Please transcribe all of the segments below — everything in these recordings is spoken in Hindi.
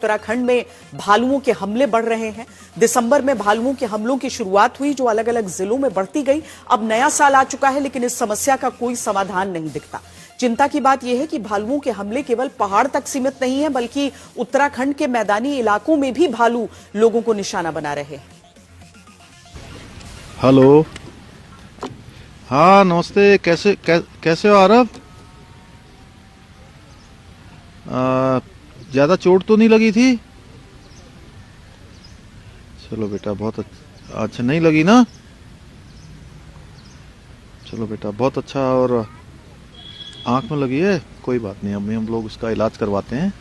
उत्तराखंड में भालुओं के हमले बढ़ रहे हैं। दिसंबर में भालुओं के हमलों की शुरुआत हुई जो अलग अलग जिलों में बढ़ती गई। अब नया साल आ चुका है लेकिन इस समस्या का कोई समाधान नहीं दिखता। चिंता की बात यह है कि भालुओं के हमले केवल पहाड़ तक सीमित नहीं है बल्कि उत्तराखंड के मैदानी इलाकों में भी भालू लोगों को निशाना बना रहे हैं। हेलो, हाँ नमस्ते। कैसे हो आरव? ज्यादा चोट तो नहीं लगी थी? चलो बेटा, बहुत अच्छा। नहीं लगी ना? चलो बेटा, बहुत अच्छा। और आंख में लगी है? कोई बात नहीं, हम लोग उसका इलाज करवाते हैं,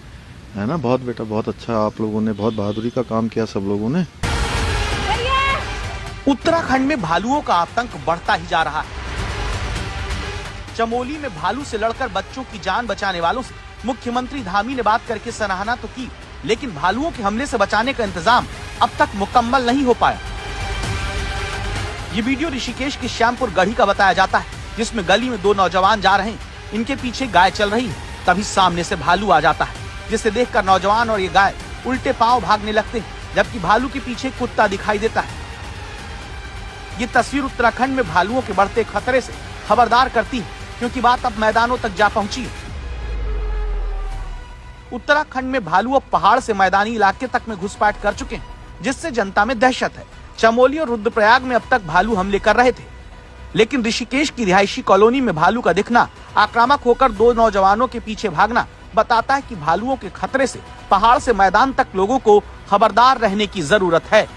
है ना? बहुत बेटा, बहुत अच्छा। आप लोगों ने बहुत बहादुरी का काम किया, सब लोगों ने। उत्तराखंड में भालुओं का आतंक बढ़ता ही जा रहा है। चमोली में भालू से लड़कर बच्चों की जान बचाने वालों से मुख्यमंत्री धामी ने बात करके सराहना तो की, लेकिन भालुओं के हमले से बचाने का इंतजाम अब तक मुकम्मल नहीं हो पाया। ये वीडियो ऋषिकेश के श्यामपुर गढ़ी का बताया जाता है, जिसमें गली में दो नौजवान जा रहे हैं। इनके पीछे गाय चल रही है, तभी सामने से भालू आ जाता है, जिसे देखकर नौजवान और ये गाय उल्टे पांव भागने लगते हैं, जबकि भालू के पीछे कुत्ता दिखाई देता है। ये तस्वीर उत्तराखंड में भालुओं के बढ़ते खतरे से खबरदार करती है, क्योंकि बात अब मैदानों तक जा पहुंची है। उत्तराखंड में भालू अब पहाड़ से मैदानी इलाके तक में घुसपैठ कर चुके हैं, जिससे जनता में दहशत है। चमोली और रुद्रप्रयाग में अब तक भालू हमले कर रहे थे, लेकिन ऋषिकेश की रिहायशी कॉलोनी में भालू का दिखना, आक्रामक होकर दो नौजवानों के पीछे भागना बताता है कि भालुओं के खतरे से पहाड़ से मैदान तक लोगों को खबरदार रहने की जरूरत है।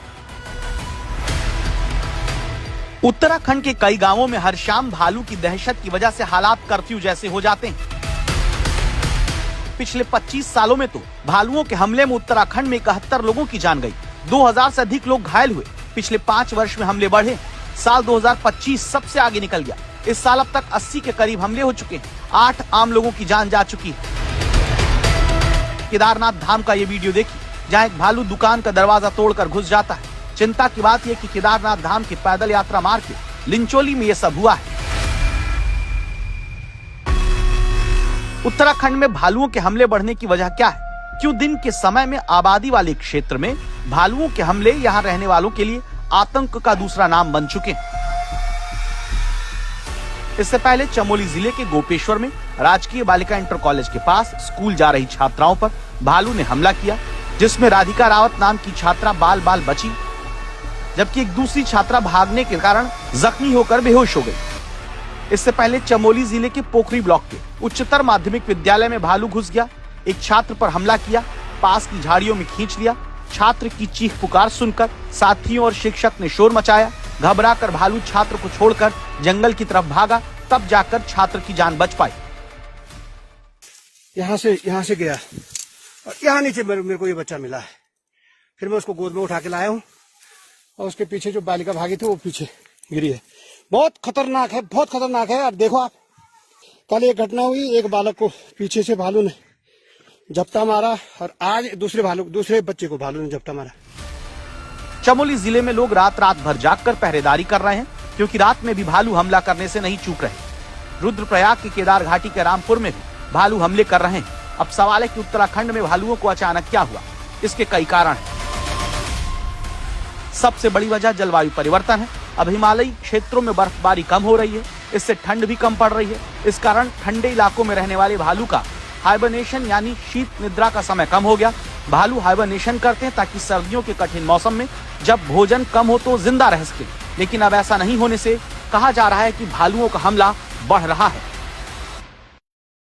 उत्तराखंड के कई गांवों में हर शाम भालू की दहशत की वजह से हालात कर्फ्यू जैसे हो जाते हैं। पिछले 25 सालों में तो भालुओं के हमले में उत्तराखंड में 71 लोगों की जान गई, 2000 से अधिक लोग घायल हुए। पिछले 5 वर्ष में हमले बढ़े, साल 2025 सबसे आगे निकल गया। इस साल अब तक 80 के करीब हमले हो चुके हैं, 8 आम लोगों की जान जा चुकी है। केदारनाथ धाम का ये वीडियो देखिए, जहाँ एक भालू दुकान का दरवाजा तोड़कर घुस जाता है। चिंता की बात यह कि केदारनाथ धाम की पैदल यात्रा मार्ग के लिंचोली में यह सब हुआ है। उत्तराखंड में भालुओं के हमले बढ़ने की वजह क्या है? क्यों दिन के समय में आबादी वाले क्षेत्र में भालुओं के हमले यहां रहने वालों के लिए आतंक का दूसरा नाम बन चुके हैं? इससे पहले चमोली जिले के गोपेश्वर में राजकीय बालिका इंटर कॉलेज के पास स्कूल जा रही छात्राओं पर भालू ने हमला किया, जिसमें राधिका रावत नाम की छात्रा बाल बाल बची, जबकि एक दूसरी छात्रा भागने के कारण जख्मी होकर बेहोश हो गई। इससे पहले चमोली जिले के पोखरी ब्लॉक के उच्चतर माध्यमिक विद्यालय में भालू घुस गया, एक छात्र पर हमला किया, पास की झाड़ियों में खींच लिया। छात्र की चीख पुकार सुनकर साथियों और शिक्षक ने शोर मचाया। घबराकर भालू छात्र को छोड़कर जंगल की तरफ भागा, तब जाकर छात्र की जान बच पाई। यहाँ से गया और यहाँ नीचे मेरे को ये बच्चा मिला है। फिर मैं उसको गोद में उठा के लाया हूँ और उसके पीछे जो बालिका भागी थी वो पीछे गिरी है। बहुत खतरनाक है, बहुत खतरनाक है। अब देखो आप, कल एक घटना हुई, एक बालक को पीछे से भालू ने झपटा मारा और आज दूसरे बच्चे को भालू ने झपटा मारा। चमोली जिले में लोग रात भर जागकर पहरेदारी कर रहे हैं, क्योंकि रात में भी भालू हमला करने से नहीं चूक रहे। रुद्रप्रयाग की केदार घाटी के रामपुर में भी भालू हमले कर रहे हैं। अब सवाल है कि उत्तराखंड में भालुओं को अचानक क्या हुआ? इसके कई कारण हैं। सबसे बड़ी वजह जलवायु परिवर्तन है। अब हिमालयी क्षेत्रों में बर्फबारी कम हो रही है, इससे ठंड भी कम पड़ रही है। इस कारण ठंडे इलाकों में रहने वाले भालू का हाइबरनेशन यानी शीत निद्रा का समय कम हो गया। भालू हाइबरनेशन करते हैं ताकि सर्दियों के कठिन मौसम में जब भोजन कम हो तो जिंदा रह सके, लेकिन अब ऐसा नहीं होने से कहा जा रहा है कि भालुओं का हमला बढ़ रहा है।